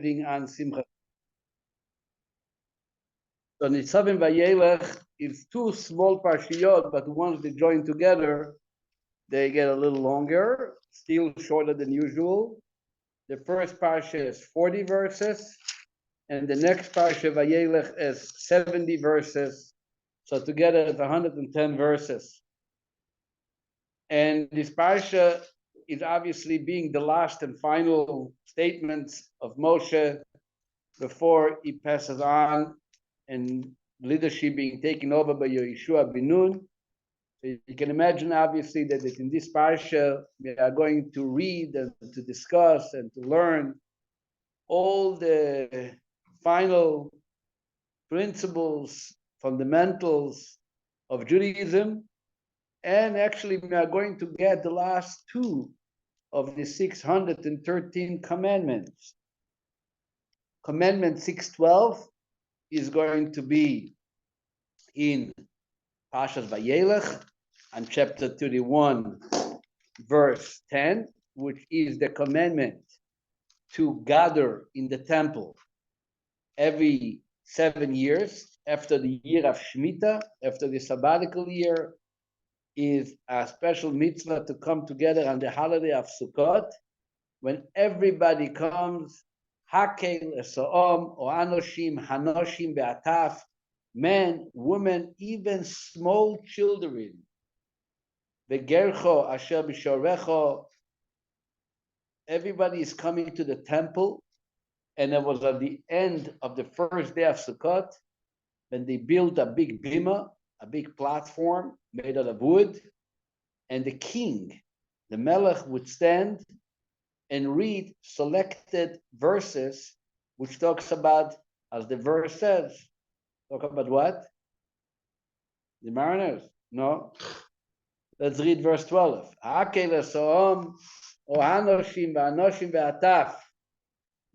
bring on Simcha. So Nitzavim-Vayelech is two small parshiyot, but once they join together, they get a little longer, still shorter than usual. The first parsha is 40 verses, and the next parsha, Vayelech, is 70 verses. So together it's 110 verses. And this parsha is obviously being the last and final statements of Moshe before he passes on and leadership being taken over by Yeshua ben Nun. So you can imagine, obviously, that in this parsha we are going to read and to discuss and to learn all the final principles, fundamentals of Judaism, and actually we are going to get the last two of the 613 commandments. Commandment 612 is going to be in Parshas Vayelech, and chapter 31, verse 10, which is the commandment to gather in the temple every 7 years after the year of Shemitah, after the sabbatical year, is a special mitzvah to come together on the holiday of Sukkot, when everybody comes, Hakel, Esoom, or Anoshim, Hanoshim, Be'ataf, men, women, even small children. Begercho, Asher Bishorecho, everybody is coming to the temple, and it was at the end of the first day of Sukkot, when they built a big bima, a big platform made out of wood, and the king, the melech, would stand and read selected verses, which talks about, as the verse says, talk about what? The mariners? No. Let's read verse 12.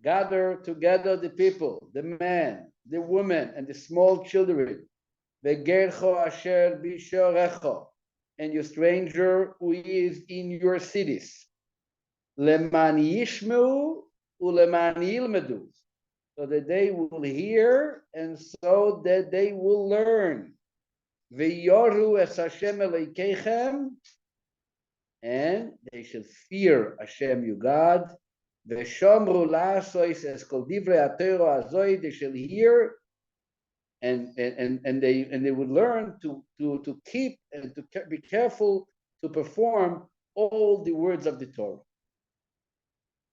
Gather together the people, the men, the women, and the small children. And your stranger who is in your cities. Leman yishmeu uleman yilmedu, so that they will hear and so that they will learn. Veyoru es Hashem Elokeichem, and they shall fear Hashem your God. Veshomru la'asos es kol divrei haTorah azoi, they shall hear and they would learn to keep and to be careful to perform all the words of the Torah.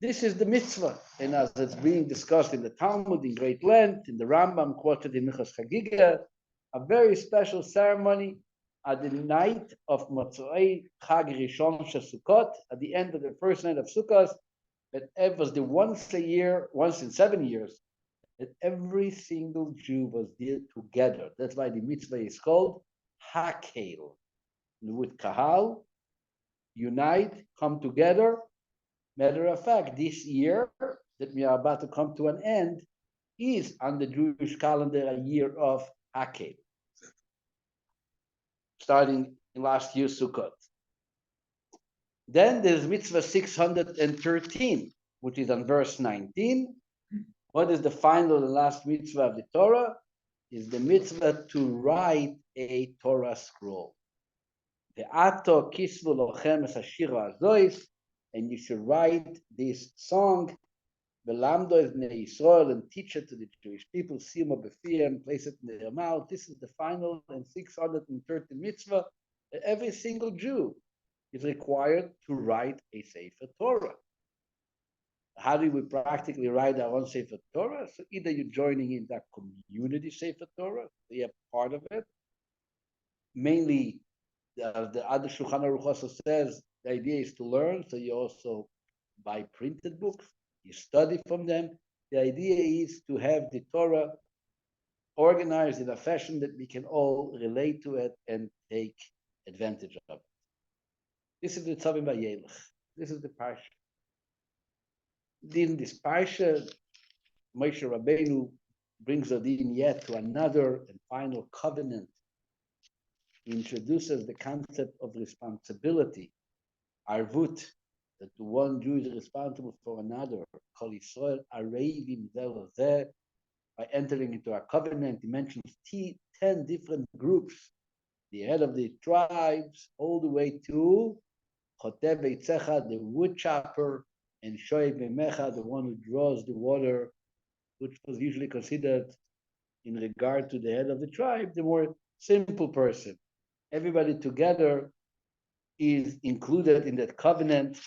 This is the mitzvah, and as it's being discussed in the Talmud in great length, in the Rambam quoted in Minchas Chagiga, a very special ceremony at the night of Motzei Chag Rishon Shel Sukkot, at the end of the first night of Sukkot, that it was the once a year, once in 7 years, that every single Jew was there together. That's why the mitzvah is called Hakel. With Kahal, unite, come together. Matter of fact, this year that we are about to come to an end is on the Jewish calendar a year of Hakel, starting in last year's Sukkot. Then there's mitzvah 613, which is on verse 19. What is the final and last mitzvah of the Torah? Is the mitzvah to write a Torah scroll. The ato kisvu lochem es hashira azois, and you should write this song, Belamdo es bnei Yisrael, and teach it to the Jewish people, simo b'fiyem, place it in their mouth. This is the final and 630 mitzvah that every single Jew is required to write a Sefer Torah. How do we practically write our own Sefer Torah? So either you're joining in that community Sefer Torah, so you're part of it. Mainly, the other Shulchan Aruch also says the idea is to learn, so you also buy printed books, you study from them. The idea is to have the Torah organized in a fashion that we can all relate to it and take advantage of it. This is the Nitzavim-Vayelech. This is the Parsha. In this Parsha, Moshe Rabbeinu brings us in yet to another and final covenant. He introduces the concept of responsibility, arvut, that the one Jew is responsible for another. Kol Yisrael arevim zeh lezeh. By entering into a covenant, he mentions 10 different groups, the head of the tribes, all the way to Chotev Eitzecha, the wood chopper, and Shoev Mecha, the one who draws the water, which was usually considered, in regard to the head of the tribe, the more simple person. Everybody together is included in that covenant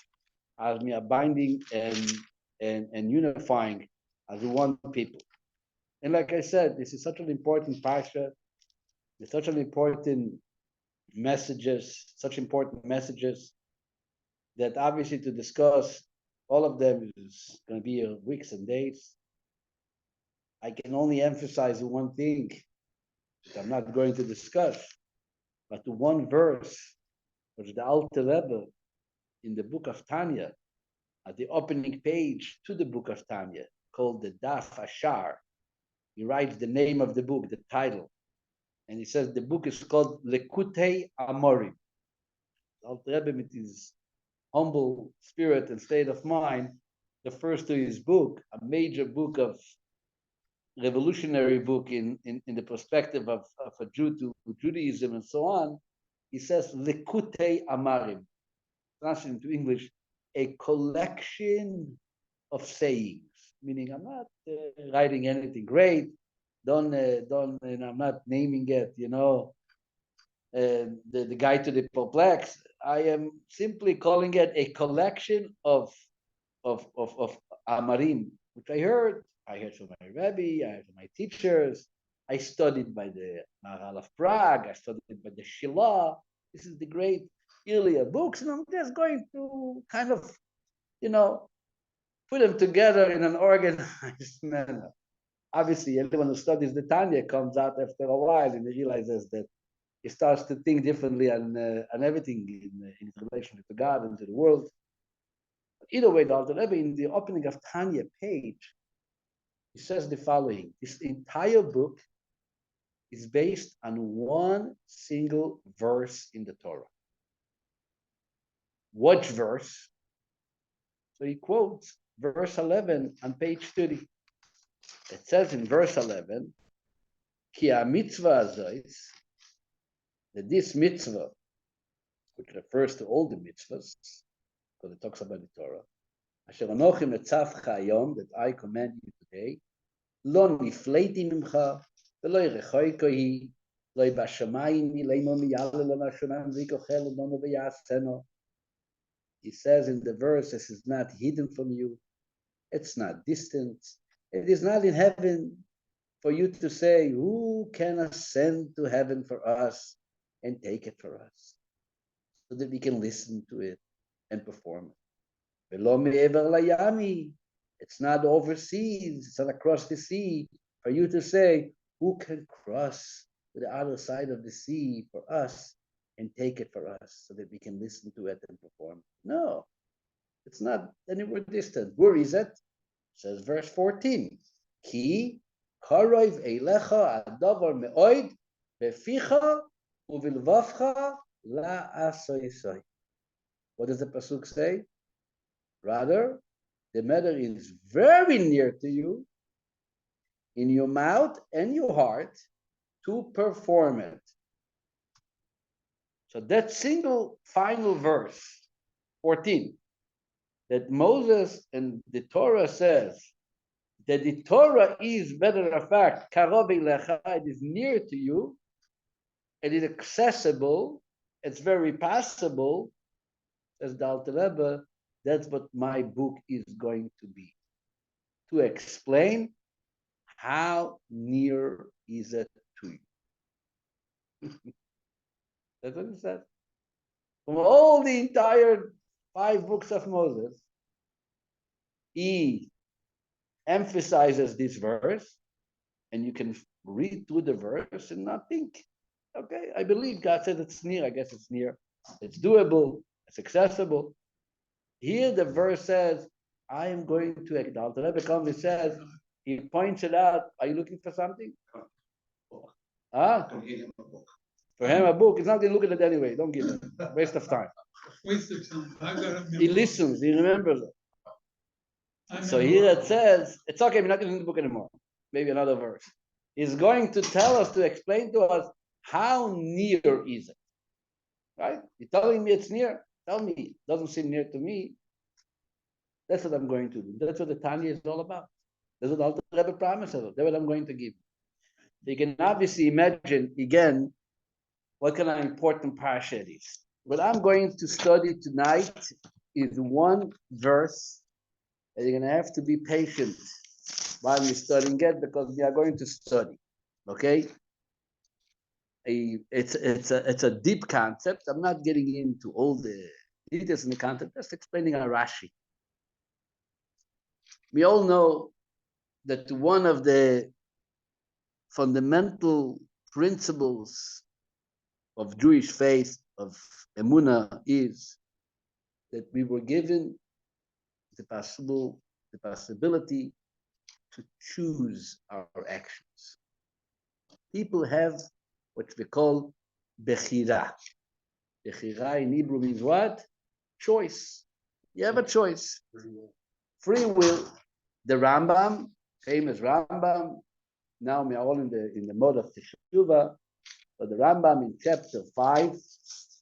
as we are binding and unifying as one people. And like I said, this is such an important parsha, with such an important messages, such important messages, that obviously to discuss all of them is going to be weeks and days. I can only emphasize one thing that I'm not going to discuss, but the one verse which the Alter Rebbe in the book of Tanya, at the opening page to the book of Tanya, called the Daf Ashar. He writes the name of the book, the title, and he says the book is called Lekutei Amorim. Alter Rebbe, with his humble spirit and state of mind, refers to his book, a major book of revolutionary book in the perspective of a Jew to Judaism and so on. He says Lekutei Amarim, translated into English, a collection of sayings. Meaning, I'm not writing anything great. And I'm not naming it, the guide to the perplexed. I am simply calling it a collection of Amarim, which I heard from my Rabbi, I heard from my teachers. I studied by the Maharal of Prague. I studied by the Shilah. This is the great Ilya books, and I'm just going to kind of, put them together in an organized manner. Obviously, everyone who studies the Tanya comes out after a while and he realizes that he starts to think differently on everything in relation to God and to the world. But either way, the Alter Rebbe, in the opening of Tanya page, he says the following: this entire book is based on one single verse in the Torah. What verse? So he quotes verse 11 on page 30. It says in verse 11, Ki mitzvah azois, that this mitzvah, which refers to all the mitzvahs, because it talks about the Torah, Asher anochi metzavcha hayom, that I command you today, lo nifleiti mimcha, velo yirechoiko hi, lo yibashamayim hi, leimo miyale lo nashomayim v'yikochel lo v'yaseno. He says in the verse, this is not hidden from you, it's not distant, it is not in heaven for you to say, who can ascend to heaven for us and take it for us, so that we can listen to it and perform it. It's not overseas, it's not across the sea, for you to say, who can cross to the other side of the sea for us and take it for us, so that we can listen to it and perform it. No, it's not anywhere distant. Where is it? It says verse 14, Ki karoiv eilecha adavar me'oid beficha uvilvavcha la'asoisoi. What does the pasuk say? Rather, the matter is very near to you, in your mouth and your heart, to perform it. So that single final verse, 14, that Moses and the Torah says that the Torah is, matter of fact, karov eilecha, it is near to you, it is accessible, it's very passable, says the Alter Rebbe, that's what my book is going to be. To explain how near is it to you. That's what it says. From all the entire 5 books of Moses, he emphasizes this verse, and you can read through the verse and not think, okay, I believe God said it's near, I guess it's near, it's doable, it's accessible. Here the verse says, I am going to, the Alter Rebbe comes and says, he points it out, are you looking for something? For him a book, he's not going to look at it anyway, don't give it, waste of time. Waste of time. I got it. He listens, he remembers it. So here it says, it's okay, we're not going to read the book anymore. Maybe another verse. He's going to tell us, to explain to us, how near is it? Right? You're telling me it's near. Tell me, it doesn't seem near to me. That's what I'm going to do. That's what the Tanya is all about. That's what the Rebbe promises. That's what I'm going to give. So you can obviously imagine, again, what kind of important parsha it is. What I'm going to study tonight is one verse, and you're going to have to be patient while you're studying it, because we are going to study. Okay? It's a deep concept. I'm not getting into all the details in the concept, just explaining a Rashi. We all know that one of the fundamental principles of Jewish faith, of Emunah, is that we were given the possibility to choose our actions. People have what we call bechira. Bechira in Hebrew means what? Choice. You have a choice. Free will. The Rambam, famous Rambam, now we are all in the mode of Teshuvah, but the Rambam in chapter 5,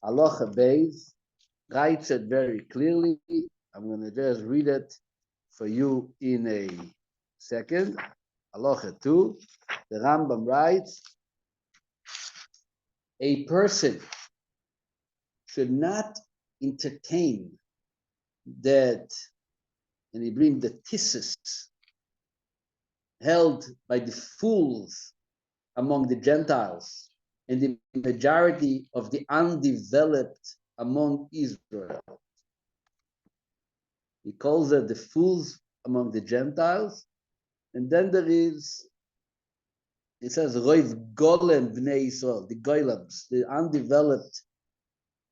Halacha Beis, writes it very clearly. I'm going to just read it for you in a second. Halacha 2, the Rambam writes, a person should not entertain that, and he brings the thesis held by the fools among the Gentiles and the majority of the undeveloped among Israel. He calls it the fools among the Gentiles, and then there is, it says, Roiv Golem Bnei Israel, the Golems, the undeveloped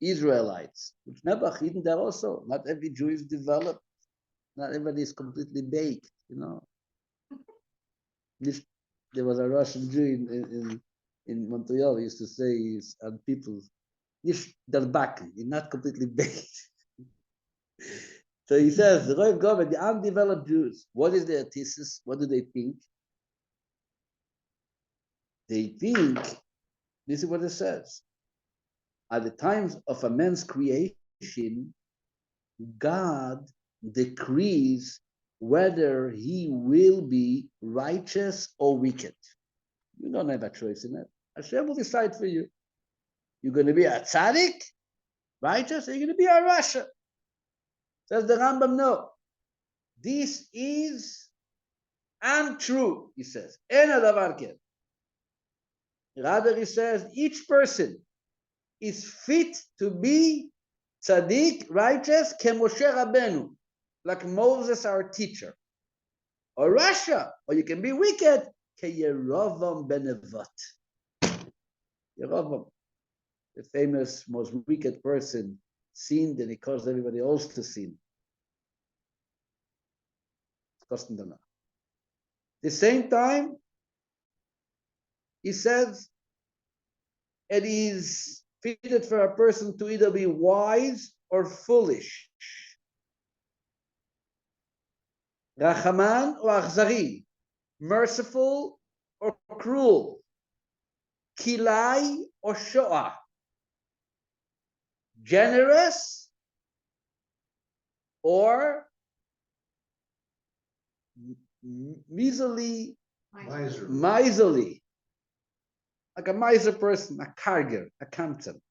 Israelites, which never hidden there also. Not every Jew is developed. Not everybody is completely baked, you know. There was a Russian Jew in Montreal. He used to say, and people, Nish Darbaki, you're not completely baked. So he says, the Roiv Golem, the undeveloped Jews, what is their thesis? What do they think? They think, this is what it says, at the times of a man's creation, God decrees whether he will be righteous or wicked. You don't have a choice in it. Hashem will decide for you. You're going to be a tzaddik, righteous, or you're going to be a rasha. Says the Rambam, no. This is untrue, he says. Rather, he says, each person is fit to be tzaddik, righteous, Moshe Rabbeinu, like Moses, our teacher, or Rasha, or you can be wicked, Yerovam Benevat. Yerovam, the famous, most wicked person, sinned and he caused everybody else to sin. At the same time, he says, it is fitted for a person to either be wise or foolish. Rachaman or Achzari, merciful or cruel. Kilai or Shoah, generous or miserly, like a miser person, a karger, a kamtan.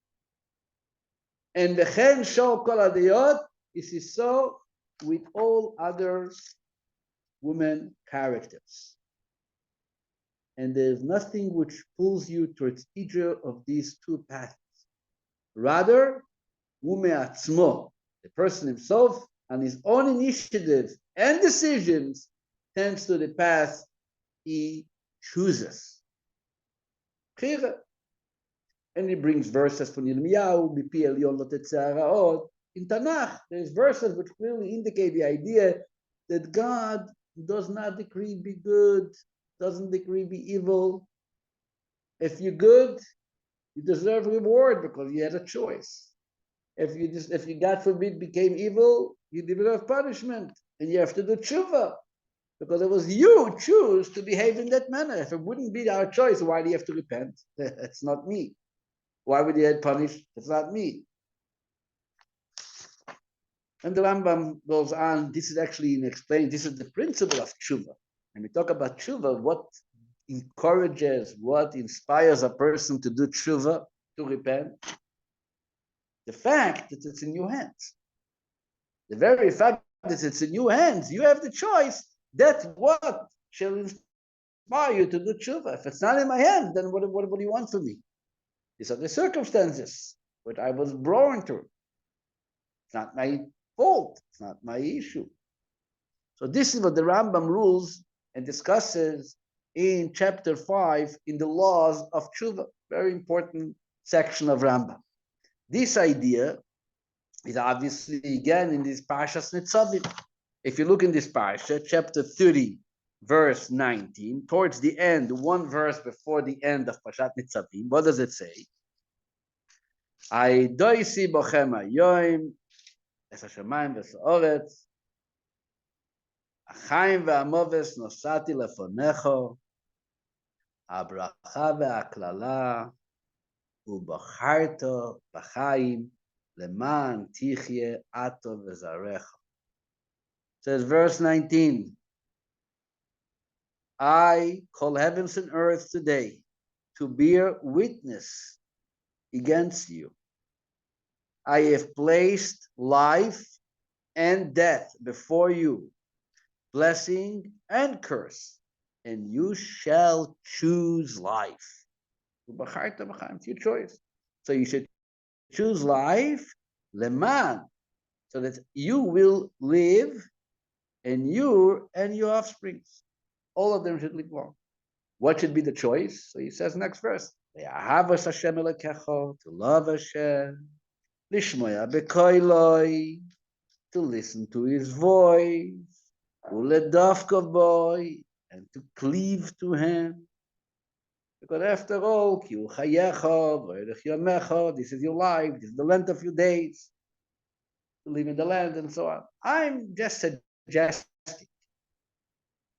And the chen shol kol adiyot is so with all other women characters. And there is nothing which pulls you towards either of these two paths. Rather, ume atzmo, the person himself, and his own initiative and decisions, tends to the path he chooses. And he brings verses from Yirmiyahu, Bipi Elyon Lo Tetzeh Haraot. In Tanakh, there's verses which clearly indicate the idea that God does not decree be good, doesn't decree be evil. If you're good, you deserve reward because you had a choice. If you God forbid became evil, you deserve punishment, and you have to do tshuva because it was you who choose to behave in that manner. If it wouldn't be our choice, why do you have to repent? It's not me. Why would you get punished? It's not me. And the Rambam goes on. This is actually explained. This is the principle of tshuva. When we talk about tshuva, what encourages, what inspires a person to do tshuva, to repent? The fact that it's in your hands. The very fact that it's in your hands, you have the choice. That's what shall inspire you to do tshuva. If it's not in my hands, then what do you want from me? These are the circumstances which I was born through. It's not my fault. It's not my issue. So this is what the Rambam rules and discusses in chapter 5 in the laws of tshuva. Very important section of Rambam. This idea is obviously again in this Parsha Nitzavim. If you look in this Parsha, chapter 30, verse 19, towards the end, one verse before the end of Parshat Nitzavim, what does it say? I doisi bochem hayoim es hashamayim v'sa'oretz achayim ve'amoves nosati lefonecho habracha ve'aklala ubacharto b'chayim leman tichye ato v'zarecha. Says verse 19, I call heavens and earth today to bear witness against you. I have placed life and death before you, blessing and curse, and you shall choose life. It's your choice. So you should choose life, leman, so that you will live, and you and your offspring, all of them should live long. What should be the choice? So he says next verse, to love Hashem, lishmoya bekoiloi, to listen to his voice, uledavka boy, and to cleave to him. Because after all, this is your life, this is the length of your days, to live in the land and so on. I'm just suggesting.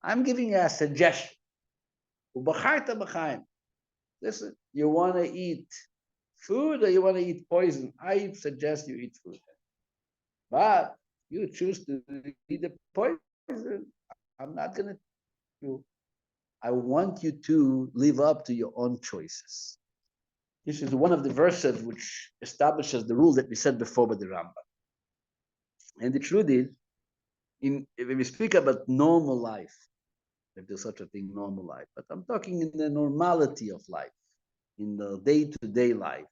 I'm giving you a suggestion. Listen, you want to eat food or you want to eat poison? I suggest you eat food. But you choose to eat the poison. I'm not going to. I want you to live up to your own choices. This is one of the verses which establishes the rule that we said before by the Rambam. And the truth is, when we speak about normal life, if there's such a thing, normal life, but I'm talking in the normality of life, in the day-to-day life,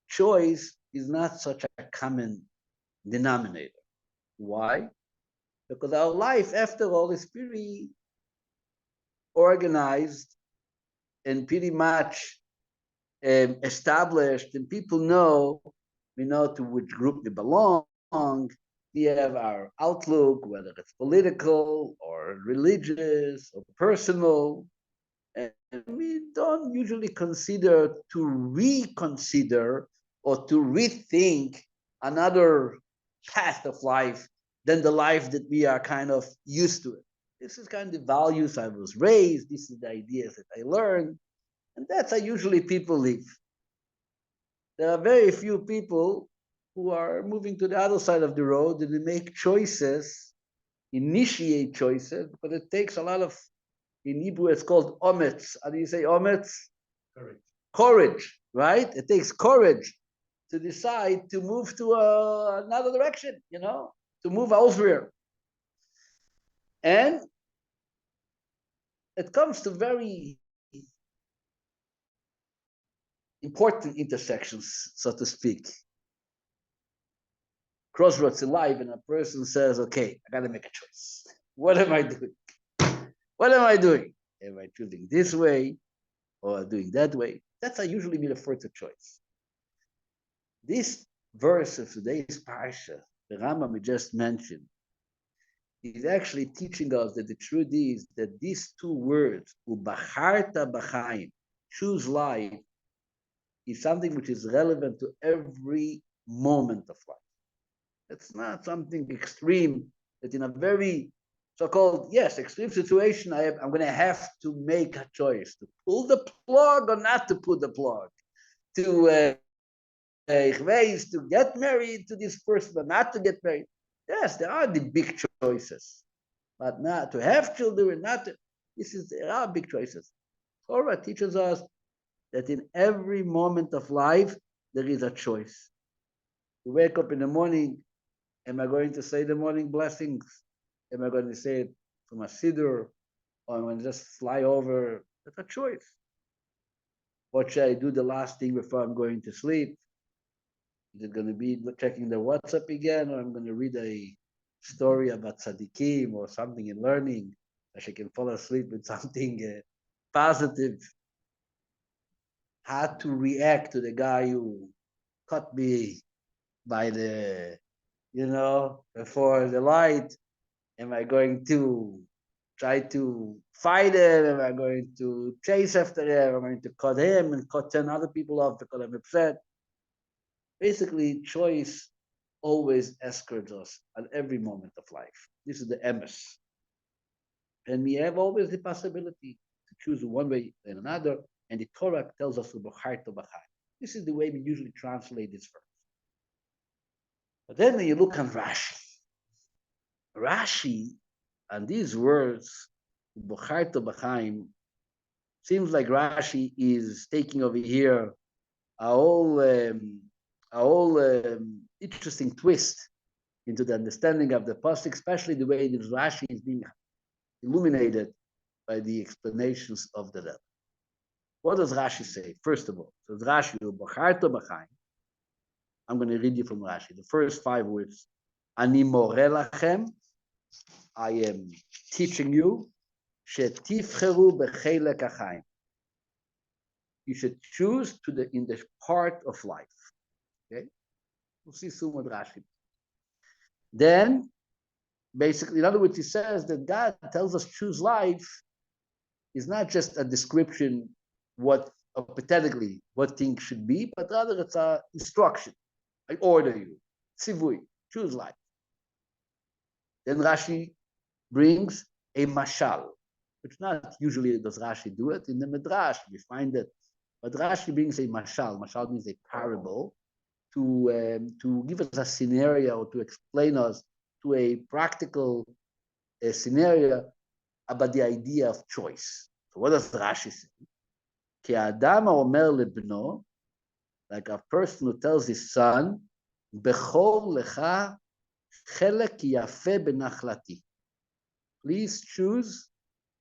choice is not such a common denominator. Why? Because our life, after all, is pretty organized and pretty much established, and people know, we know to which group we belong. We have our outlook, whether it's political or religious or personal, and we don't usually consider to reconsider or to rethink another path of life than the life that we are kind of used to it. This is kind of the values I was raised, this is the ideas that I learned, and that's how usually people live. There are very few people who are moving to the other side of the road and they make choices, initiate choices, but it takes a lot of, in Hebrew it's called ometz. How do you say ometz? Courage. Courage, right? It takes courage to decide to move to another direction, to move elsewhere. And it comes to very important intersections, so to speak. Crossroads in life, and a person says, okay, I got to make a choice. What am I doing? What am I doing? Am I choosing this way or doing that way? That's how usually we refer to choice. This verse of today's Parsha, the Rambam we just mentioned, is actually teaching us that the truth is that these two words, ubacharta b'chaim, choose life, is something which is relevant to every moment of life. It's not something extreme that in a very so-called, yes, extreme situation, I'm going to have to make a choice to pull the plug or not to pull the plug, to to get married to this person or not to get married. Yes, there are the big choices, but not to have children, not to, there are big choices. Torah teaches us that in every moment of life, there is a choice. You wake up in the morning, am I going to say the morning blessings? Am I going to say it from a siddur? Or am I going to just fly over? That's a choice. What should I do the last thing before I'm going to sleep? Is it going to be checking the WhatsApp again, or I'm going to read a story about tzaddikim or something in learning, that I can fall asleep with something positive? How to react to the guy who caught me by the, before the light? Am I going to try to fight him? Am I going to chase after him? Am I going to cut him and cut 10 other people off because I'm upset? Basically, choice always escorts us at every moment of life. This is the emes. And we have always the possibility to choose one way and another. And the Torah tells us to b'char to b'char. This is the way we usually translate this verse. But then when you look on Rashi, and these words, b'char to b'chaim, seems like Rashi is taking over here a whole interesting twist into the understanding of the pasuk, especially the way this Rashi is being illuminated by the explanations of the Rebbe. What does Rashi say? First of all, so Rashi, b'char to b'chaim. I'm going to read you from Rashi. The first 5 words, Ani more lachem, I am teaching you, shetifcheru b'chelek hachaim. You should choose in the part of life. Okay, we'll see soon what Rashi. Then, basically, in other words, he says that God tells us choose life is not just a description hypothetically what things should be, but rather it's an instruction. I order you, tzivui, choose life. Then Rashi brings a mashal, which not usually does Rashi do it. In the Midrash, we find that, but Rashi brings a mashal. Mashal means a parable to give us a scenario, to explain us to a practical scenario about the idea of choice. So what does Rashi say? Ki adam omer lebno, like a person who tells his son, bechol lecha chelek yafe benachlati. Please choose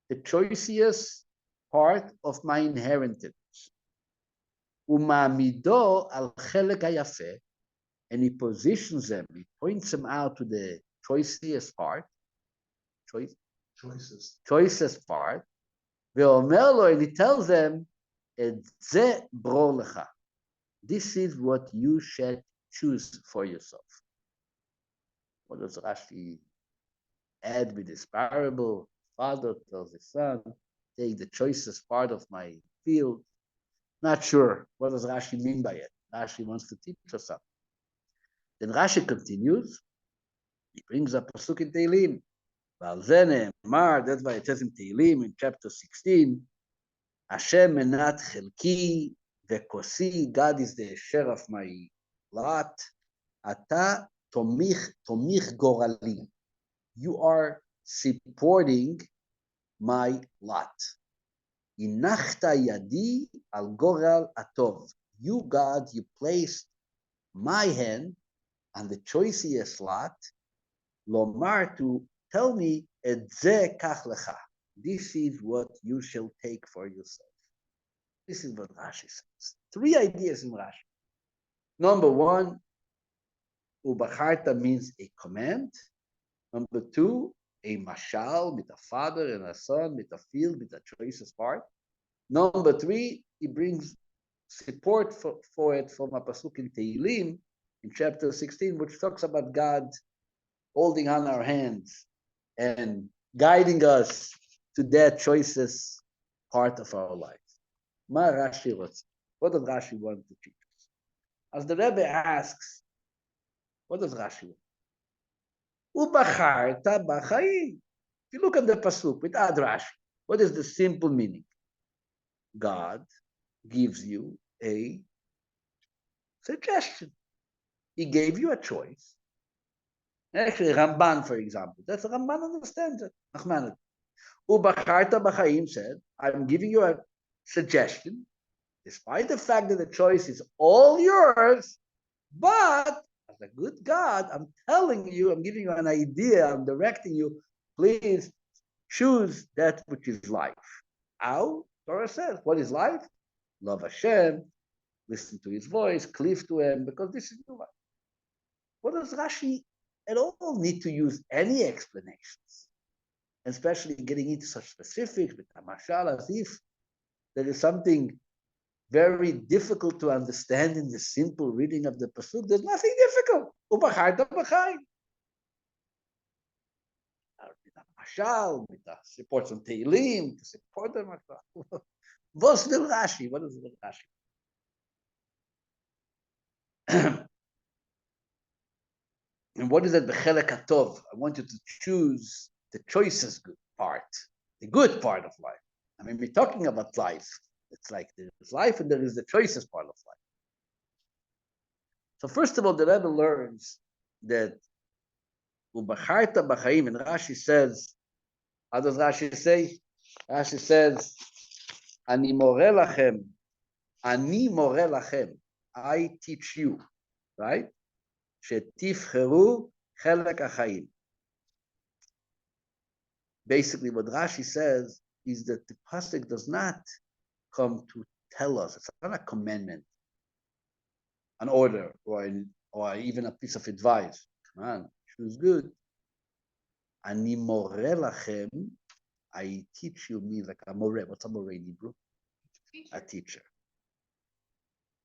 the choicest part of my inheritance. Umamido al chelek hayafe, and he positions them, he points them out to the choicest part, choicest part. Ve'omer, and he tells them, et ze bro lecha. This is what you should choose for yourself. What does Rashi add with this parable? Father tells his son, take the choicest part of my field. Not sure. What does Rashi mean by it? Rashi wants to teach us something. Then Rashi continues. He brings up pasuk in Tehillim. That's why it says in Tehillim in chapter 16, Hashem menat chelki vekosi. God is the share of my lot. Ata tomich gorali. You are supporting my lot. Inachta yadi al goral atov. You, God, you placed my hand on the choicest lot. Lomar, to tell me, et ze kach lecha. This is what you shall take for yourself. This is what Rashi says. 3 ideas in Rashi. Number 1, ubacharta means a command. Number 2, a mashal, with a father and a son, with a field, with a choicest part. Number 3, he brings support for it from a pasuk in Tehillim, in chapter 16, which talks about God holding on our hands and guiding us to that choicest part of our life. Ma Rashi, what does Rashi want to teach us? As the Rebbe asks, What does Rashi mean? Ubacharta b'chaim. If you look at the pasuk without Rashi, what is the simple meaning? God gives you a suggestion. He gave you a choice. Actually, Ramban, for example, that's Ramban understands it. Ubacharta b'chaim said, I'm giving you a suggestion, despite the fact that the choice is all yours, but as a good God, I'm telling you, I'm giving you an idea, I'm directing you, please choose that which is life. How? Torah says, what is life? Love Hashem, listen to his voice, cleave to him, because this is your life. What does Rashi at all need to use any explanations? Especially getting into such specifics with Mashal, as if there is something very difficult to understand in the simple reading of the pasuk. There's nothing difficult. Ubacharta b'chaim. Mashal, with the supports on Teilim, to support the Mashal. What's the Rashi? What is the Rashi? And what is it? B'chelek hatov. I want you to choose the choices good part, the good part of life. I mean, we're talking about life. It's like there's life and there is the choices part of life. So first of all, the Rebbe learns that Ubacharta b'chaim, and Rashi says, how does Rashi say? Rashi says, Ani more lachem, I teach you, right? Shetifcheru chelek hachaim. Basically, what Rashi says is that the pasuk does not come to tell us. It's not a commandment, an order, or even a piece of advice. Come on, choose good. Ani more lachem, I teach you, means like a more. What's a more in Hebrew? A teacher.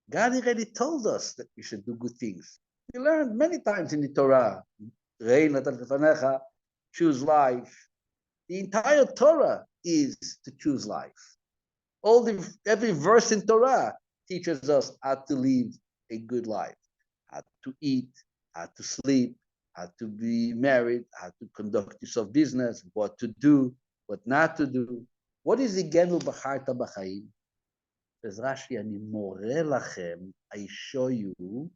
God already told us that we should do good things. We learned many times in the Torah, choose life. The entire Torah is to choose life. Every verse in Torah teaches us how to live a good life, how to eat, how to sleep, how to be married, how to conduct yourself business, what to do, what not to do. What is again Ubacharta b'chaim? Says Rashi, Ani more lachem, I show you.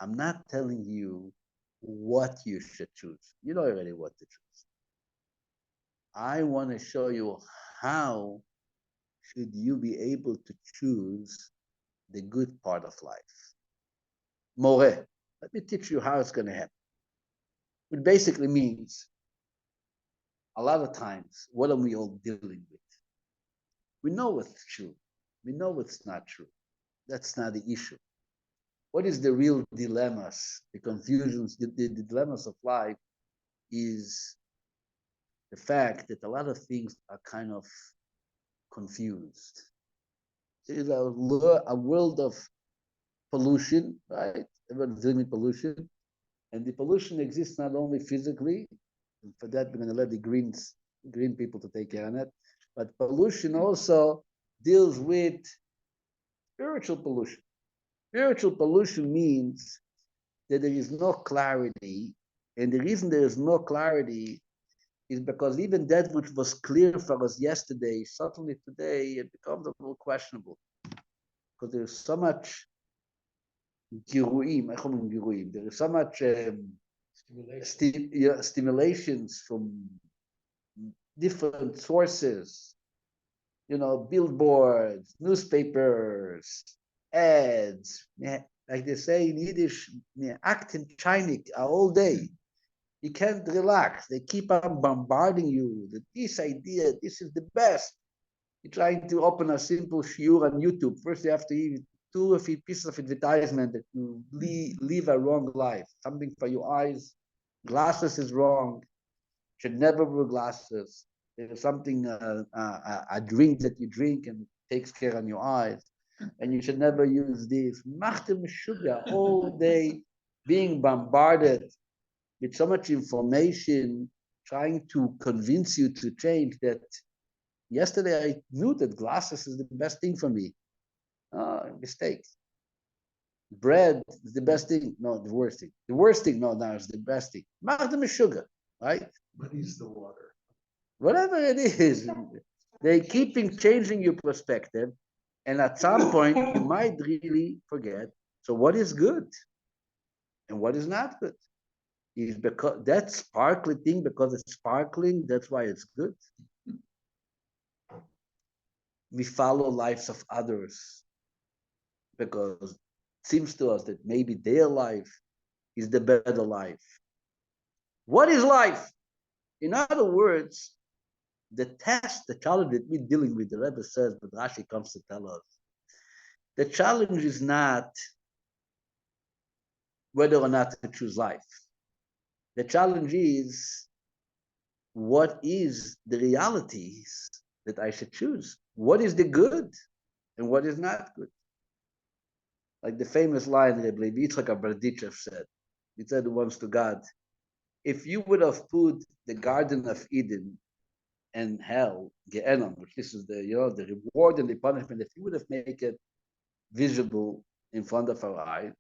I'm not telling you what you should choose. You know already what to choose. I want to show you how should you be able to choose the good part of life. More, let me teach you how it's going to happen. It basically means a lot of times, what are we all dealing with? We know what's true. We know what's not true. That's not the issue. What is the real dilemmas, the confusions, the dilemmas of life is the fact that a lot of things are kind of confused. There is a world of pollution, right? Everyone's dealing with pollution. And the pollution exists not only physically, and for that we're going to let the green people to take care of it, but pollution also deals with spiritual pollution. Spiritual pollution means that there is no clarity, and the reason there is no clarity is because even that which was clear for us yesterday, suddenly today, it becomes a little questionable. Because there's so much giruim, there is so much stimulations from different sources, billboards, newspapers, ads, like they say in Yiddish, acting Chinik all day. You can't relax. They keep on bombarding you that this idea, this is the best. You're trying to open a simple shiur on YouTube. First, you have to eat 2 or 3 pieces of advertisement that you live a wrong life. Something for your eyes. Glasses is wrong. Should never wear glasses. There's something, a drink that you drink and takes care on your eyes. And you should never use this. Machtem Meshuga, all day being bombarded with so much information, trying to convince you to change that. Yesterday, I knew that glasses is the best thing for me. Mistake. bread is the best thing. No, the worst thing. The worst thing, no, is the best thing. Magdam is sugar, right? Muddies the water. Whatever it is, they keeping changing your perspective. And at some point, you might really forget. So what is good and what is not good? Is because that sparkly thing, because it's sparkling, that's why it's good. We follow lives of others because it seems to us that maybe their life is the better life. What is life? In other words, the test, the challenge that we're dealing with, the Rebbe says, but Rashi comes to tell us, the challenge is not whether or not to choose life. The challenge is what is the realities that I should choose? What is the good and what is not good? Like the famous line Rabbi Yitzchak Berditchev said. He said once to God, if you would have put the Garden of Eden and hell, Gehenna, which this is the the reward and the punishment, if you would have made it visible in front of our eyes,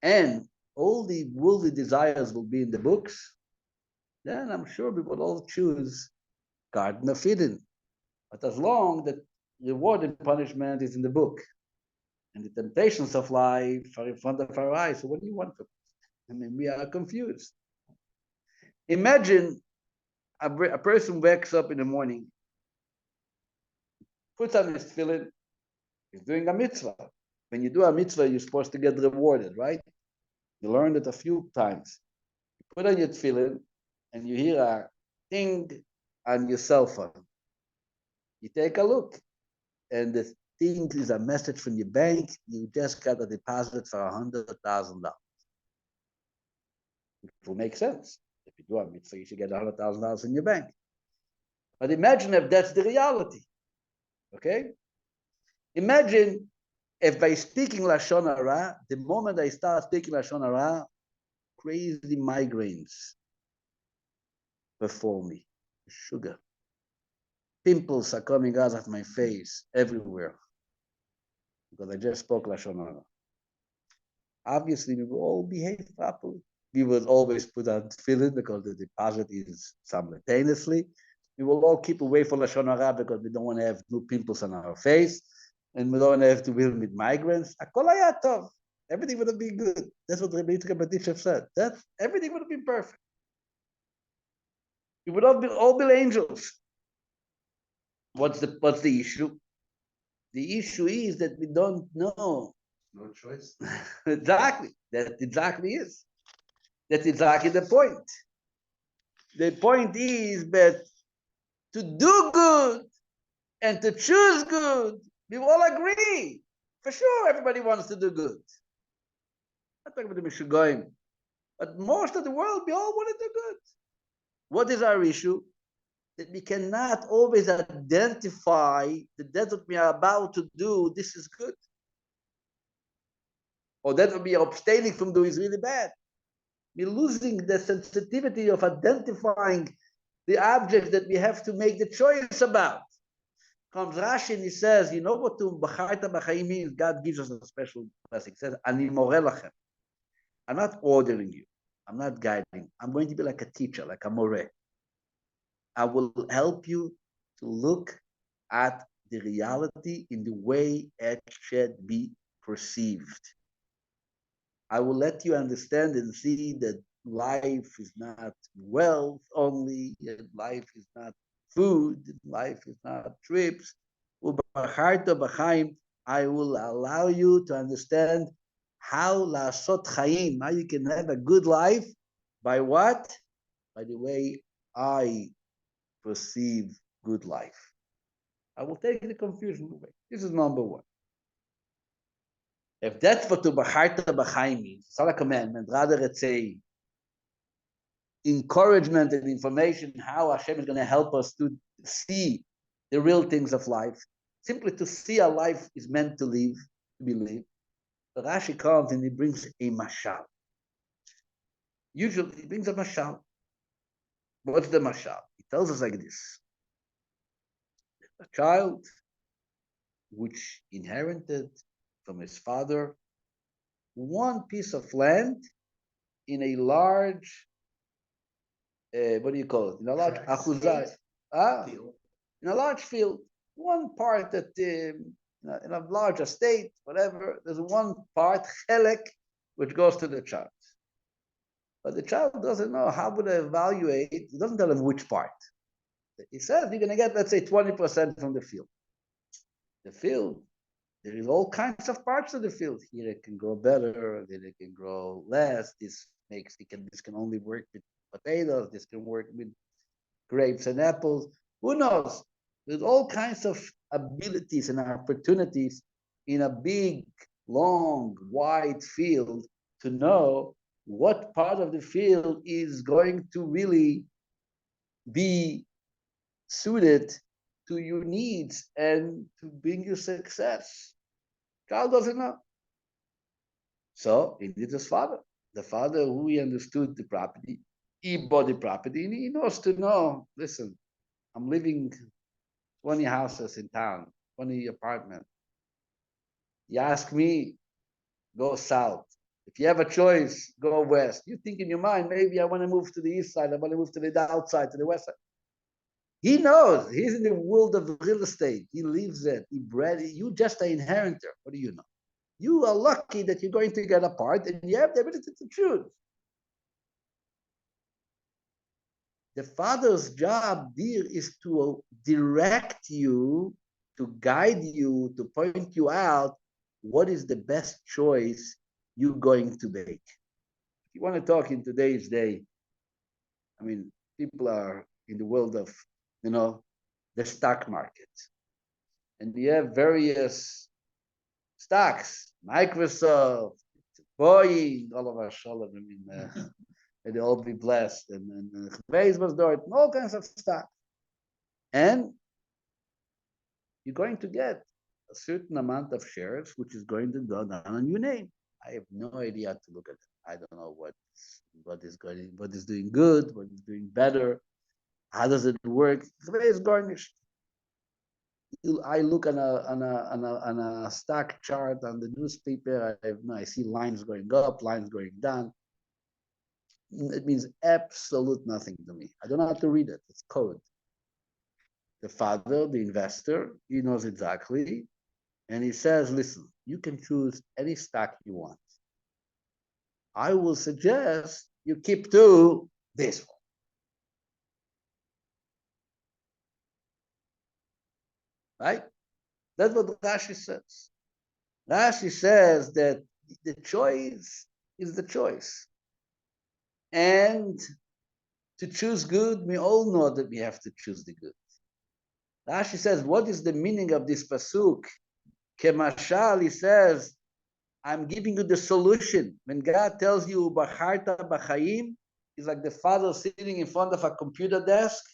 and all the worldly desires will be in the books, then I'm sure we will all choose Garden of Eden. But as long that reward and punishment is in the book, and the temptations of life are in front of our eyes, so what do you want from us? I mean, we are confused. Imagine a person wakes up in the morning, puts on his tefillin, he's doing a mitzvah. When you do a mitzvah, you're supposed to get rewarded, right? You learned it a few times. You put on your tefillin, and you hear a ding on your cell phone. You take a look, and the thing is a message from your bank. You just got a deposit for $100,000. It will make sense. If you do a mitzvah, you should get $100,000 in your bank. But imagine if that's the reality. Okay? Imagine if by speaking Lashon Hara, the moment I start speaking Lashon Hara, crazy migraines before me. Sugar. Pimples are coming out of my face everywhere because I just spoke Lashon Hara. Obviously, we will all behave properly. We will always put on tefillin because the deposit is simultaneously. We will all keep away from Lashon Hara because we don't want to have new pimples on our face, and we don't want to have to deal with migraines. Akol hayat tov. Everything would have been good. That's what Rabbi Yitzchak said. That everything would have been perfect. We would all be angels. What's the issue? The issue is that we don't know. No choice. Exactly. That exactly is. That's exactly the point. The point is that to do good and to choose good, we all agree. For sure, everybody wants to do good. I'm talking about the Mishugoyim. But most of the world, we all want to do good. What is our issue? That we cannot always identify that that's what we are about to do, this is good. Or that what we are abstaining from doing is really bad. We're losing the sensitivity of identifying the object that we have to make the choice about. Comes Rashi and he says, you know what B'charta b'chaim means? God gives us a special blessing. He says, Ani moreh lachem. I'm not ordering you. I'm not guiding. I'm going to be like a teacher, like a moreh. I will help you to look at the reality in the way it should be perceived. I will let you understand and see that life is not wealth only, and life is not food, life is not trips. I will allow you to understand how la'asot chaim, how you can have a good life. By what? By the way I perceive good life. I will take the confusion away. This is number one. If that's what B'charta b'chaim means, it's not a commandment, rather it's a encouragement and information how Hashem is going to help us to see the real things of life, simply to see how life is meant to live, to be lived. But Rashi comes and he brings a mashal. Usually he brings a mashal. What's the mashal? He tells us like this. A child which inherited from his father one piece of land in a large, what do you call it? In a large achuzai, in a large field. One part that in a large estate, whatever. There's one part chelek which goes to the child, but the child doesn't know how would I evaluate. It doesn't tell him which part. He says you're going to get, let's say, 20% from the field. The field, there is all kinds of parts of the field. Here it can grow better, then it can grow less. This can only work with potatoes. This can work with grapes and apples. Who knows? There's all kinds of abilities and opportunities in a big, long, wide field to know what part of the field is going to really be suited to your needs and to bring you success. Child doesn't know. So he did his father. The father who he understood the property, he bought the property, and he knows to know, listen, I'm living 20 houses in town, 20 apartments. You ask me, go south. If you have a choice, go west. You think in your mind, maybe I want to move to the east side, I want to move to the outside, to the west side. He knows. He's in the world of real estate. He lives it. He bred it. You just an inheritor. What do you know? You are lucky that you're going to get a part and you have the ability to choose. The father's job there is to direct you, to guide you, to point you out what is the best choice you're going to make. If you want to talk in today's day, I mean, people are in the world of, the stock market. And we have various stocks, Microsoft, Boeing, all of our shalom, may they all be blessed, and Facebook, all kinds of stocks. And you're going to get a certain amount of shares, which is going to go down on your name. I have no idea how to look at it. I don't know what is doing good, what is doing better. How does it work? The way it's garnished. I look on a stock chart on the newspaper. I see lines going up, lines going down. It means absolute nothing to me. I don't know how to read it. It's code. The father, the investor, he knows exactly, and he says, "Listen, you can choose any stock you want. I will suggest you keep to this one." Right? That's what Rashi says. Rashi says that the choice is the choice. And to choose good, we all know that we have to choose the good. Rashi says, what is the meaning of this pasuk? Kemashal, he says, I'm giving you the solution. When God tells you, Bacharta b'chaim, it's like the father sitting in front of a computer desk,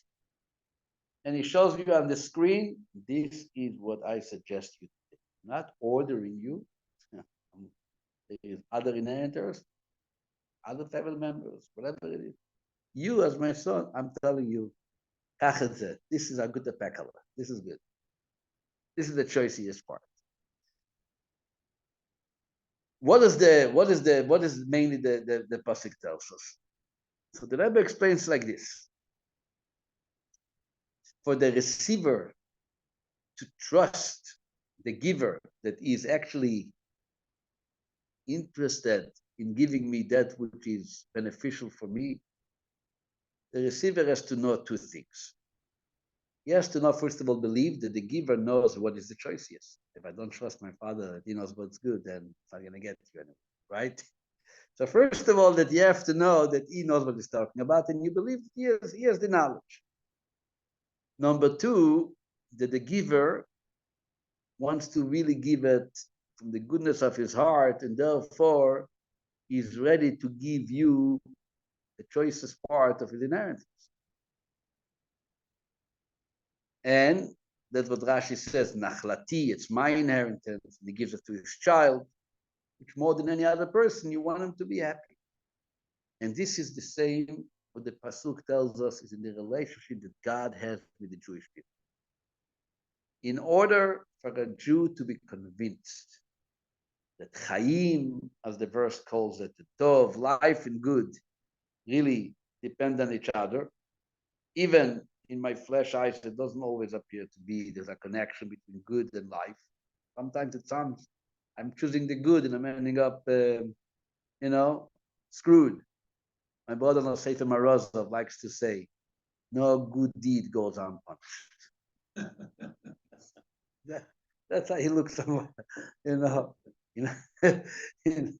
and he shows you on the screen, this is what I suggest you do. Not ordering you. There is other inheritors, other family members, whatever it is. You, as my son, I'm telling you, this is a good pekala. This is good. This is the choiciest part. What is mainly the pasuk tells us? So the Rebbe explains like this: for the receiver to trust the giver that is actually interested in giving me that which is beneficial for me, the receiver has to know two things. He has to know, first of all, believe that the giver knows what is the choiciest. If I don't trust my father that he knows what's good, then it's not going to get you anywhere, right? So first of all, that you have to know that he knows what he's talking about, and you believe that he has the knowledge. Number two, that the giver wants to really give it from the goodness of his heart, and therefore he's ready to give you the choicest part of his inheritance. And that's what Rashi says, Nachlati, it's my inheritance, and he gives it to his child, which more than any other person, you want him to be happy. And this is the same, what the Pasuk tells us is in the relationship that God has with the Jewish people. In order for a Jew to be convinced that Chaim, as the verse calls it, the Tov, life and good, really depend on each other. Even in my flesh eyes, it doesn't always appear to be. There's a connection between good and life. Sometimes it sounds I'm choosing the good and I'm ending up, screwed. My brother Sefer Morozov likes to say, "No good deed goes unpunished." That's how he looks somewhere, you know. You know,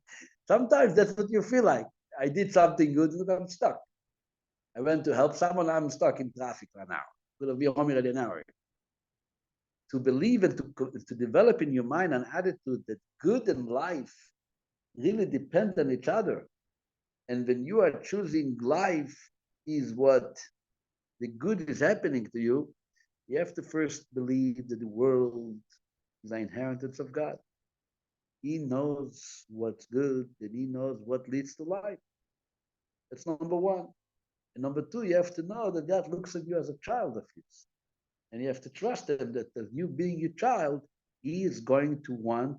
sometimes that's what you feel like. I did something good, look, I'm stuck. I went to help someone, I'm stuck in traffic right now. Could have been home already an hour. To believe and to develop in your mind an attitude that good and life really depend on each other. And when you are choosing life is what the good is happening to you, you have to first believe that the world is the inheritance of God. He knows what's good and he knows what leads to life. That's number one. And number two, you have to know that God looks at you as a child of his. And you have to trust him that as you being your child, he is going to want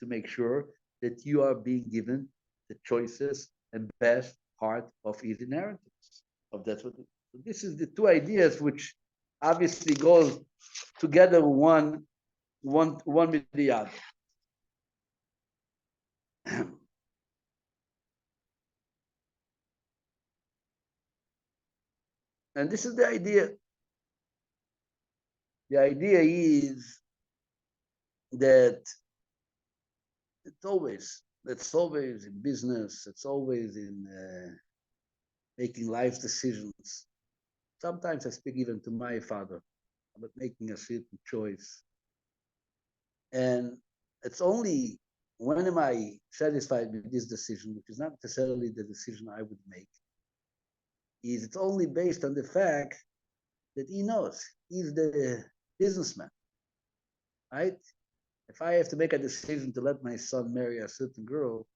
to make sure that you are being given the choices and best part of his inheritance. Of that's what. So this is the two ideas which obviously goes together one with the other. And this is the idea. The idea is that it's always in business, it's always in making life decisions. Sometimes I speak even to my father about making a certain choice. And it's only when am I satisfied with this decision, which is not necessarily the decision I would make, is it's only based on the fact that he knows he's the businessman, right? If I have to make a decision to let my son marry a certain girl,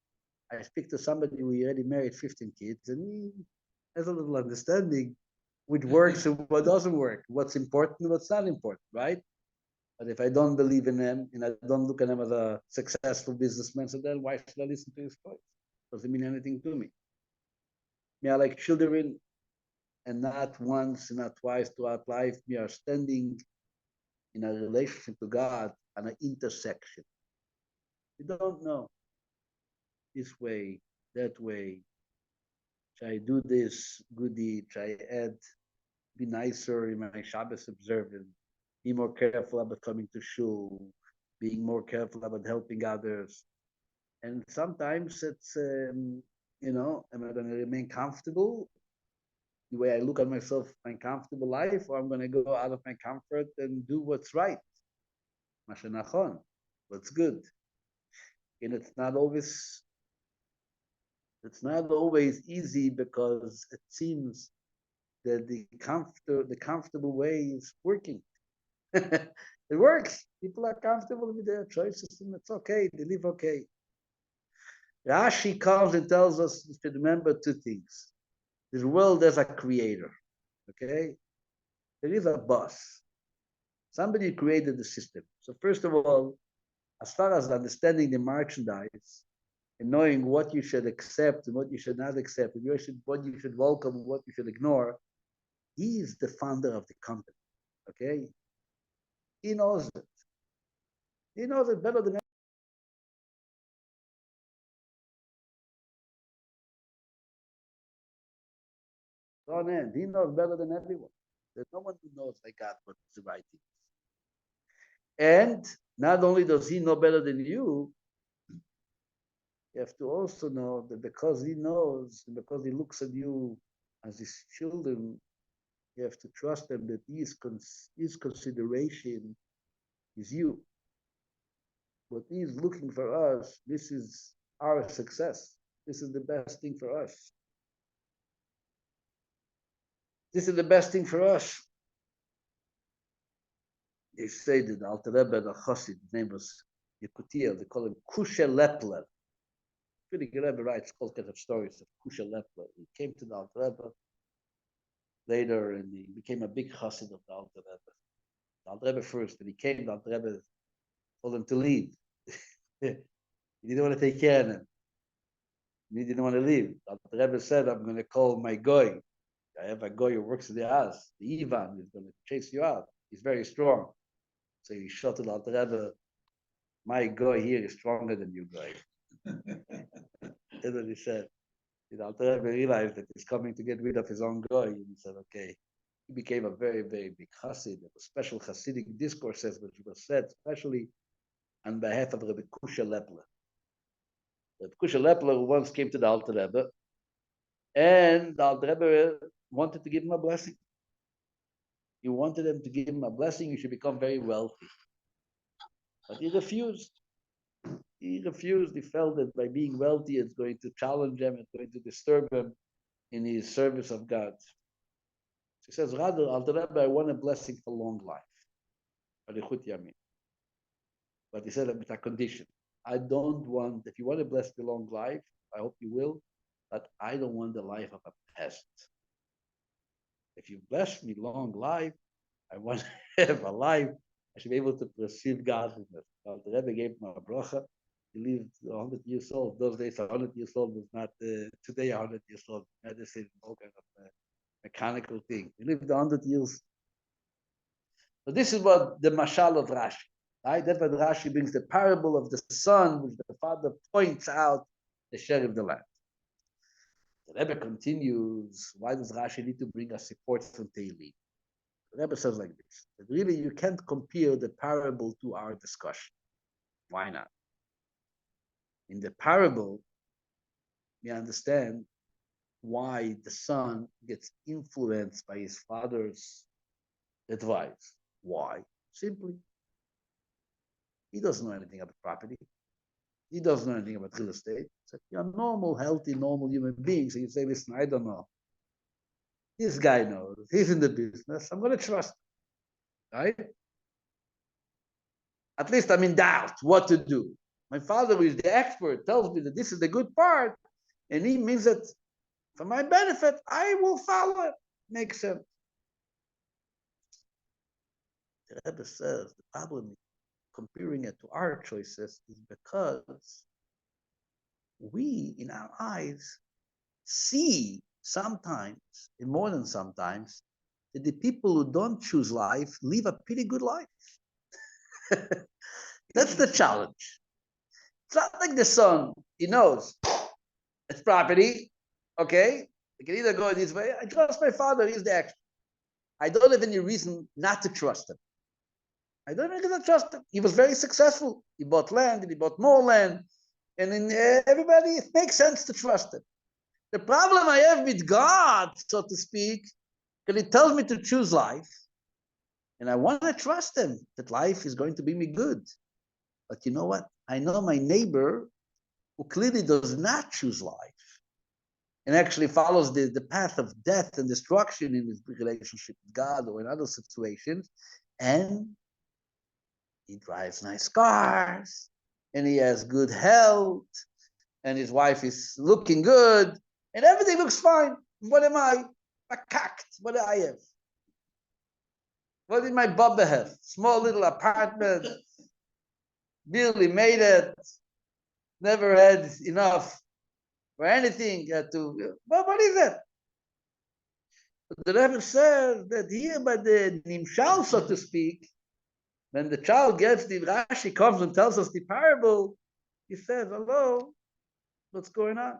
I speak to somebody who already married 15 kids, and he has a little understanding which works and what doesn't work, what's important and what's not important, right? But if I don't believe in him and I don't look at him as a successful businessman, so then why should I listen to his voice? Doesn't mean anything to me. Me, I like children, and not once and not twice throughout life, we are standing in a relationship to God on an intersection. You don't know this way, that way. Should I do this good deed? Should I add, be nicer in my Shabbos observance? Be more careful about coming to shul, being more careful about helping others. And sometimes it's, am I going to remain comfortable the way I look at myself, my comfortable life, or I'm going to go out of my comfort and do what's right, mashenachon, what's good. And it's not always easy because it seems that the comfortable way is working. It works. People are comfortable with their choices, and it's okay. They live okay. Rashi comes and tells us to remember two things. This world has a creator. Okay? There is a boss. Somebody created the system. So first of all, as far as understanding the merchandise and knowing what you should accept and what you should not accept, and what you should welcome and what you should ignore, he is the founder of the company. Okay? He knows it. He knows it better than on end. He knows better than everyone. There's no one who knows like God what's the right thing. And not only does he know better than you have to also know that because he knows and because he looks at you as his children, you have to trust him that his consideration is you. What he's looking for us, this is our success. This is the best thing for us. This is the best thing for us. They say that the Alter Rebbe, the Chassid, his name was Yekutia, they call him Kusha Lepler. Pretty good Rebbe writes all kinds of stories of Kusha Lepler. He came to the Alter Rebbe later and he became a big Chassid of the Alter Rebbe. The Alter Rebbe first, and he came, the Alter Rebbe told him to leave. He didn't want to take care of him. He didn't want to leave. The Rebbe said, I'm going to call my goy. I have a goy who works in the house. The Ivan is going to chase you out. He's very strong. So he shouted out the Rebbe, my goy here is stronger than you, goy. That's what he said. The Rebbe realized that he's coming to get rid of his own goy. And he said, okay. He became a very, very big chassid. There were special chassidic discourses which was said, especially on behalf of Rabbi Kusha Lepler. Rabbi Kusha Lepler once came to the Alter Rebbe, and the Alter Rebbe wanted to give him a blessing. He wanted him to give him a blessing. You should become very wealthy. But he refused. He refused. He felt that by being wealthy, it's going to challenge him, it's going to disturb him in his service of God. He says, rather, Alter Rebbe, I want a blessing for long life. But he said, with a condition. I don't want, if you want to bless me long life, I hope you will, but I don't want the life of a peasant. If you bless me long life, I want to have a life, I should be able to perceive godliness. The Rebbe gave him a bracha. He lived 100 years old. Those days, 100 years old was not today 100 years old. Medicine, all kind of mechanical thing. He lived 100 years. So this is what the mashal of Rashi. Right? That's what Rashi brings, the parable of the son, which the father points out the share of the land. The Rebbe continues, why does Rashi need to bring us support from Tehillim? The Rebbe says like this, that really you can't compare the parable to our discussion. Why not? In the parable, we understand why the son gets influenced by his father's advice. Why? Simply, he doesn't know anything about property. He doesn't know anything about real estate. So you're a normal, healthy, normal human being. So you say, listen, I don't know. This guy knows. He's in the business. I'm going to trust him. Right? At least I'm in doubt what to do. My father, who is the expert, tells me that this is the good part. And he means that for my benefit, I will follow it. Makes sense. The Rebbe says the problem is comparing it to our choices is because we, in our eyes, see sometimes, and more than sometimes, that the people who don't choose life live a pretty good life. That's the challenge. It's not like the son, he knows it's property, okay? I can either go this way. I trust my father, he's the expert. I don't have any reason not to trust him. I don't really trust him. He was very successful. He bought land, and he bought more land. And in everybody, it makes sense to trust him. The problem I have with God, so to speak, because he tells me to choose life, and I want to trust him that life is going to be me good. But you know what? I know my neighbor who clearly does not choose life and actually follows the path of death and destruction in his relationship with God or in other situations, and he drives nice cars, and he has good health, and his wife is looking good, and everything looks fine. What am I? A cact. What do I have? What did my Bubba have? Small little apartment, barely made it, never had enough for anything well, what is it? But the Rebbe says that here by the Nimshal, so to speak, when the child gets the Rashi comes and tells us the parable, he says, hello, what's going on?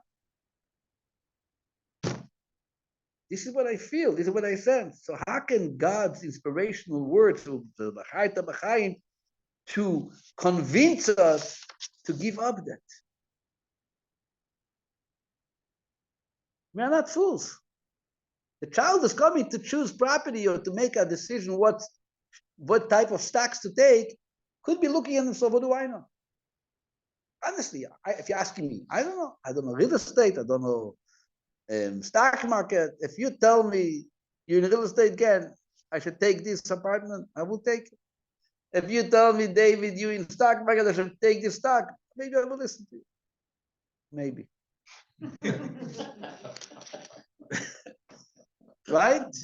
This is what I feel, this is what I sense. So how can God's inspirational words to convince us to give up that? We are not fools. The child is coming to choose property or to make a decision what type of stocks to take, could be looking at himself, what do I know? Honestly, if you're asking me, I don't know. I don't know real estate. I don't know stock market. If you tell me you're in real estate again, I should take this apartment, I will take it. If you tell me, David, you in stock market, I should take this stock, maybe I will listen to you. Maybe. Right?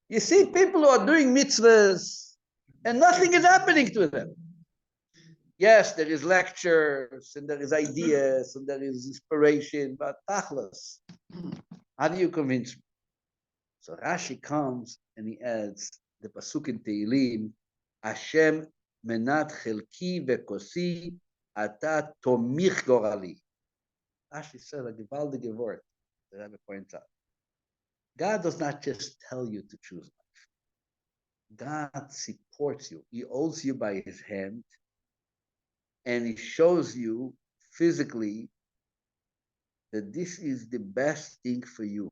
You see people who are doing mitzvahs and nothing is happening to them. Yes, there is lectures and there is ideas and there is inspiration, but tachlis, how do you convince me? So Rashi comes and he adds the pasuk in Tehillim, Hashem menat chelki vekosi ata tomich gorali. Rashi says a gewaltige word that Rabbi points out. God does not just tell you to choose life. God supports you. He holds you by his hand and he shows you physically that this is the best thing for you.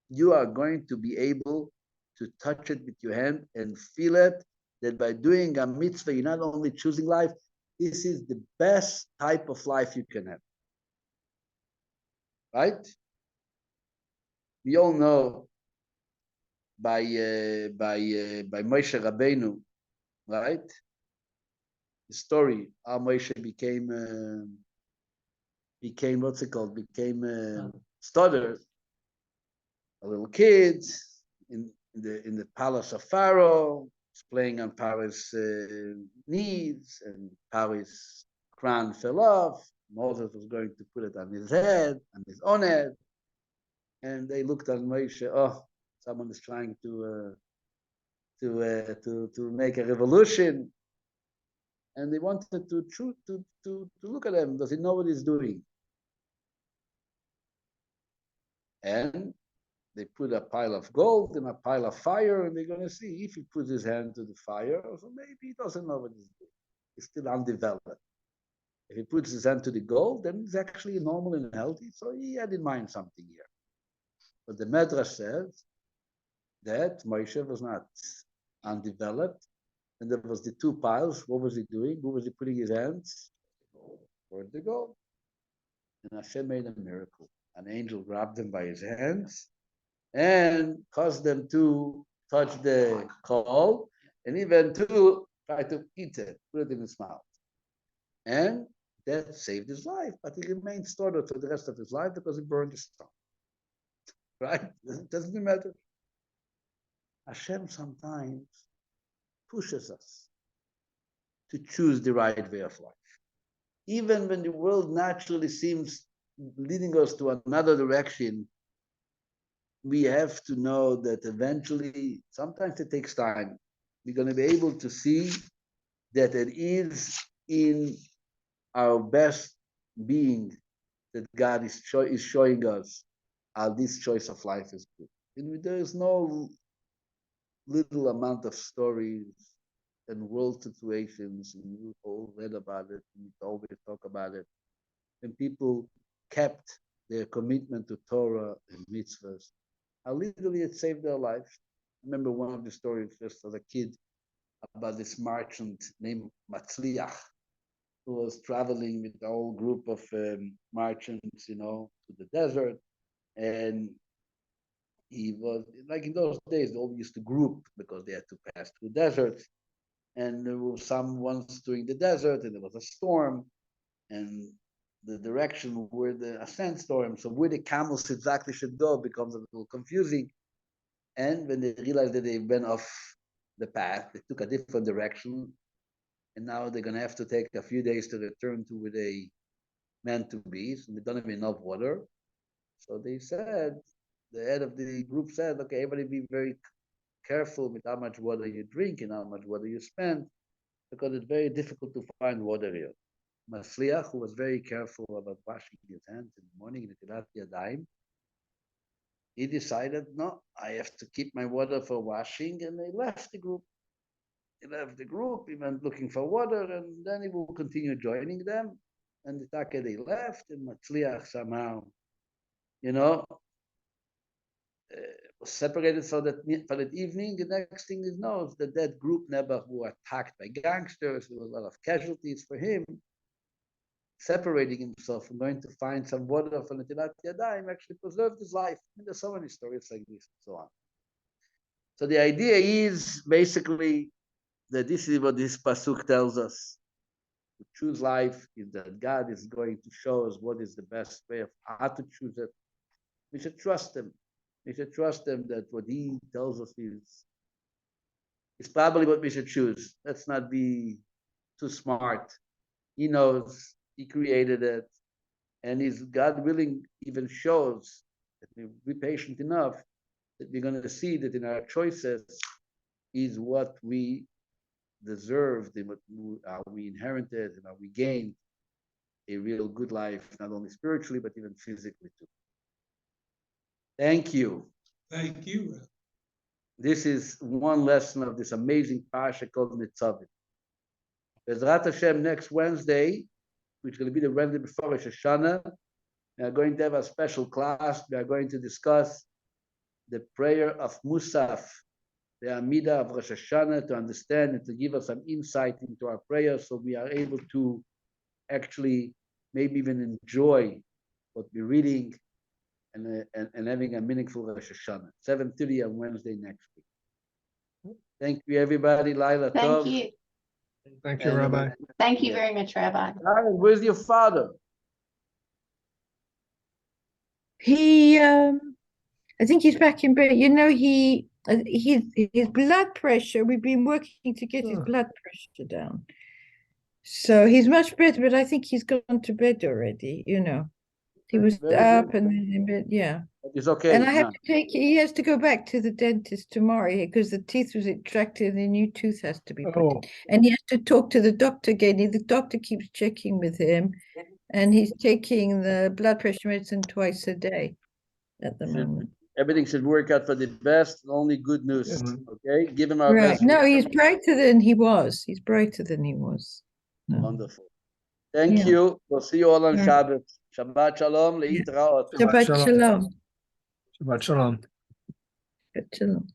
You are going to be able to touch it with your hand and feel it, that by doing a mitzvah, you're not only choosing life, this is the best type of life you can have. Right? We all know by Moshe Rabbeinu, right? The story how Moshe became what's it called? Became stutter, a little kid in the palace of Pharaoh, playing on Pharaoh's knees, and Pharaoh's crown fell off. Moses was going to put it on his head, on his own head, and they looked at Moshe. Oh, someone is trying to make a revolution, and they wanted to look at him. Does he know what he's doing? And they put a pile of gold in a pile of fire, and they're going to see if he puts his hand to the fire, so maybe he doesn't know what he's doing. He's still undeveloped. If he puts his hand to the gold, then he's actually normal and healthy, so he had in mind something here. But the Medrash says that Moshe was not undeveloped, and there was the two piles. What was he doing? Who was he putting his hands? Toward the gold. And Hashem made a miracle. An angel grabbed him by his hands and caused them to touch the coal, and even to try to eat it, put it in his mouth. And that saved his life, but he remained stored for the rest of his life because he burned the stone. Right? Doesn't matter. Hashem sometimes pushes us to choose the right way of life. Even when the world naturally seems leading us to another direction, we have to know that eventually, sometimes it takes time, we're going to be able to see that it is in our best being that God is showing us how this choice of life is good. And there is no little amount of stories and world situations, and we all read about it, and we always talk about it. And people kept their commitment to Torah and mitzvahs, how literally it saved their lives. I remember one of the stories just as a kid about this merchant named Matzliach, who was traveling with a whole group of merchants, to the desert. And he was, like in those days, they all used to group because they had to pass through deserts. And there was some once during the desert, and there was a storm, and the direction where a sandstorm, so where the camels exactly should go becomes a little confusing. And when they realized that they went off the path, they took a different direction, and now they're going to have to take a few days to return to where they meant to be, so they don't have enough water. So they said, the head of the group said, okay, everybody be very careful with how much water you drink and how much water you spend, because it's very difficult to find water here. Masliach, who was very careful about washing his hands in the morning in the Tilat Yadayim, he decided, no, I have to keep my water for washing, and they left the group. He left the group, he went looking for water, and then he will continue joining them. And the Taka they left, and Matzliach somehow, was separated for that evening. The next thing he knows that that group never were attacked by gangsters. There was a lot of casualties for him. Separating himself and going to find some water from the Tilat Yadayim actually preserved his life. And there's so many stories like this and so on. So the idea is basically that this is what this pasuk tells us. To choose life is that God is going to show us what is the best way of how to choose it. We should trust him. We should trust him that what he tells us is probably what we should choose. Let's not be too smart He knows, he created it, and he's, God willing, even shows that we be patient enough that we're going to see that in our choices is what we deserved and what we inherited and how we gained a real good life, not only spiritually, but even physically too. Thank you. Thank you. This is one lesson of this amazing Parsha called Nitzavim. Bezrat Hashem, next Wednesday, which is going to be the Wednesday before Rosh Hashanah, we are going to have a special class. We are going to discuss the prayer of Musaf, the Amidah of Rosh Hashanah, to understand and to give us some insight into our prayers so we are able to actually maybe even enjoy what we're reading and having a meaningful Rosh Hashanah. 7:30 on Wednesday next week. Thank you, everybody. Laila Thank Tov. you. Thank you, Rabbi. Thank you very much, Rabbi. Where's your father? He, I think he's back in bed. You know, his blood pressure, we've been working to get his blood pressure down. So he's much better, but I think he's gone to bed already, you know. He was Very up good. and then in bed, yeah. It's okay. And I have now. to he has to go back to the dentist tomorrow because the teeth was extracted and a new tooth has to be put in. And he has to talk to the doctor again. The doctor keeps checking with him and he's taking the blood pressure medicine twice a day at the moment. Everything should work out for the best. Only good news. Okay, give him our Right. best. No, he's brighter than he was. He's brighter than he was. No. Wonderful. Thank Yeah. you. We'll see you all on Yeah. Shabbat. Shabbat shalom. Yeah. Leitraot. Shabbat shalom. Shabbat shalom. Shabbat shalom.